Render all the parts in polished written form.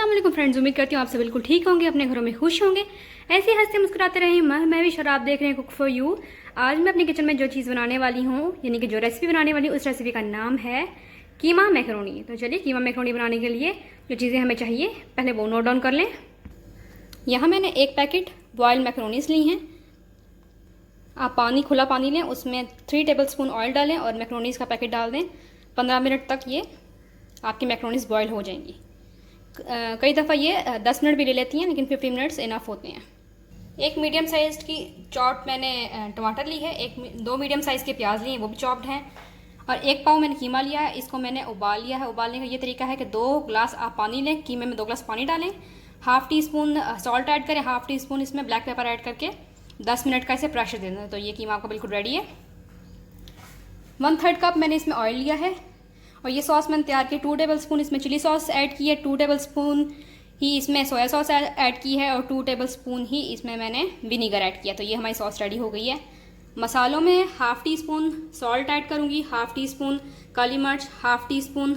अस्सलाम वालेकुम फ्रेंड्स, उम्मीद करती हूँ आप सब बिल्कुल ठीक होंगे, अपने घरों में खुश होंगे, ऐसे ही हंसते मुस्कुराते रहे। मैं भी शराब देख रहे हैं कुक फॉर यू। आज मैं अपनी किचन में जो चीज़ बनाने वाली हूँ, यानी कि जो रेसिपी बनाने वाली हूँ, उस रेसिपी का नाम है कीमा मैकरोनी। तो चलिए कीमा मैकरोनी बनाने के लिए जो चीज़ें हमें चाहिए पहले वो नोट डाउन कर लें। यहाँ मैंने एक पैकेट बॉयल मैकरोनीस ली हैं। आप खुला पानी लें, उसमें 3 टेबलस्पून ऑयल डालें और मैकरोनीस का पैकेट डाल दें। 15 मिनट तक ये आपकी मैकरोनीस बॉयल हो जाएंगी। कई दफ़ा ये 10 मिनट भी ले लेती हैं, लेकिन 15 मिनट्स इनफ होते हैं। एक मीडियम साइज़ की चॉप्ड मैंने टमाटर ली है, 2 मीडियम साइज़ के प्याज लिए हैं, वो भी चॉप्ड हैं, और 1 पाव मैंने कीमा लिया है। इसको मैंने उबाल लिया है। उबालने का ये तरीका है कि 2 ग्लास आप पानी लें, कीमे में 2 ग्लास पानी डालें, half tea spoon salt add करें, हाफ़ टी स्पून इसमें ब्लैक पेपर ऐड करके 10 मिनट का इसे प्रेशर दे दें। तो ये कीमा आपका बिल्कुल रेडी है। 1/3 कप मैंने इसमें ऑयल लिया है, और ये सॉस मैंने तैयार की। 2 टेबलस्पून इसमें चिली सॉस ऐड की है, 2 टेबलस्पून ही इसमें सोया सॉस ऐड की है, और 2 टेबलस्पून ही इसमें मैंने विनीगर ऐड किया। तो ये हमारी सॉस रेडी हो गई है। मसालों में half tea spoon salt add करूँगी, हाफ़ टी स्पून काली मिर्च, हाफ़ टी स्पून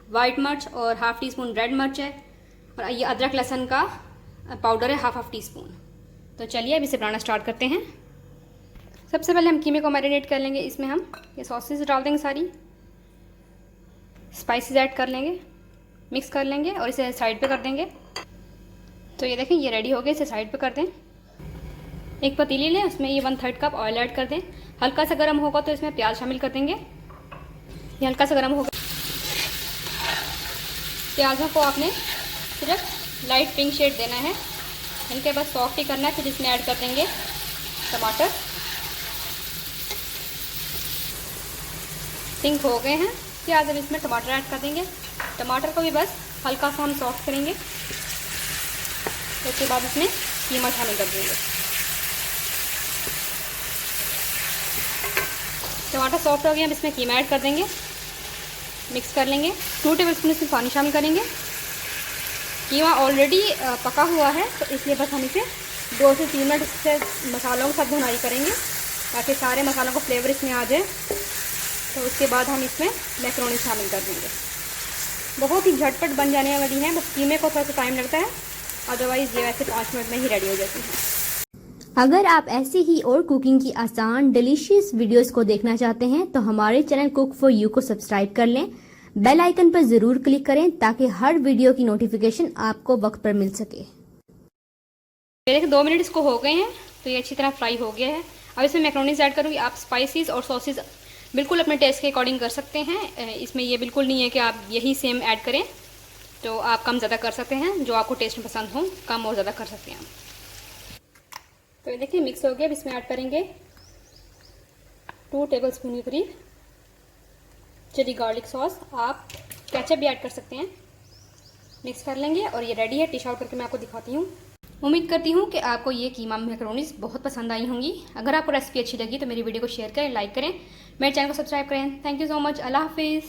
वाइट मिर्च और हाफ़ टी स्पून रेड मिर्च है, और ये अदरक लहसुन का पाउडर है हाफ़ टी स्पून। तो चलिए अब इसे बनाना स्टार्ट करते हैं। सबसे पहले हम कीमे को मैरिनेट कर लेंगे। इसमें हम ये सॉसेस डाल देंगे, सारी स्पाइसेस ऐड कर लेंगे, मिक्स कर लेंगे और इसे साइड पे कर देंगे। तो ये देखें, ये रेडी हो गया। इसे साइड पे कर दें। एक पतीली लें, उसमें ये 1/3 कप ऑयल ऐड कर दें। हल्का सा गर्म होगा तो इसमें प्याज शामिल कर देंगे। ये हल्का सा गर्म होगा। प्याज़ों को आपने सिर्फ लाइट पिंक शेड देना है, इनके बस सॉफ्ट ही करना है। फिर इसमें ऐड कर देंगे टमाटर। पिंक हो गए हैं प्याज, अब इसमें टमाटर ऐड कर देंगे। टमाटर को भी बस हल्का सा हम सॉफ्ट करेंगे। उसके बाद इसमें कीमा शामिल कर देंगे। टमाटर सॉफ्ट हो गया, अब इसमें कीमा ऐड कर देंगे, मिक्स कर लेंगे। 2 टेबलस्पून इसमें पानी शामिल करेंगे। कीमा ऑलरेडी पका हुआ है, तो इसलिए बस हम इसे 2 से 3 मिनट से मसालों के साथ भुनाई करेंगे, ताकि सारे मसालों का फ्लेवर इसमें आ जाए। तो उसके बाद हम इसमें मैकरोनी शामिल कर देंगे। बहुत ही झटपट बन जाने वाली है, बस कीमे को थोड़ा सा टाइम लगता है, अदरवाइज़ ये वैसे 5 मिनट में ही रेडी हो जाती है। अगर आप ऐसे ही और कुकिंग की आसान डिलीशियस वीडियोस को देखना चाहते हैं तो हमारे चैनल कुक फॉर यू को सब्सक्राइब कर लें। बेल आइकन पर जरूर क्लिक करें ताकि हर वीडियो की नोटिफिकेशन आपको वक्त पर मिल सके। देखिए 2 मिनट इसको हो गए हैं, तो ये अच्छी तरह फ्राई हो गया है। अब इसमें मैकरोनीज ऐड करूँगी। आप स्पाइसेस और सॉसेस बिल्कुल अपने टेस्ट के अकॉर्डिंग कर सकते हैं। इसमें ये बिल्कुल नहीं है कि आप यही सेम ऐड करें, तो आप कम ज़्यादा कर सकते हैं। जो आपको टेस्ट में पसंद हो, कम और ज़्यादा कर सकते हैं आप। तो ये देखिए मिक्स हो गया। अब इसमें ऐड करेंगे 2 टेबलस्पून के करीब चिली गार्लिक सॉस। आप केचप भी ऐड कर सकते हैं। मिक्स कर लेंगे और ये रेडी है। डिश आउट करके मैं आपको दिखाती हूँ। उम्मीद करती हूँ कि आपको ये कीमा मैकरोनीज बहुत पसंद आई होंगी। अगर आपको रेसिपी अच्छी लगी तो मेरी वीडियो को शेयर करें, लाइक करें, मेरे चैनल को सब्सक्राइब करें। Thank you so much. अल्लाह हाफिज़।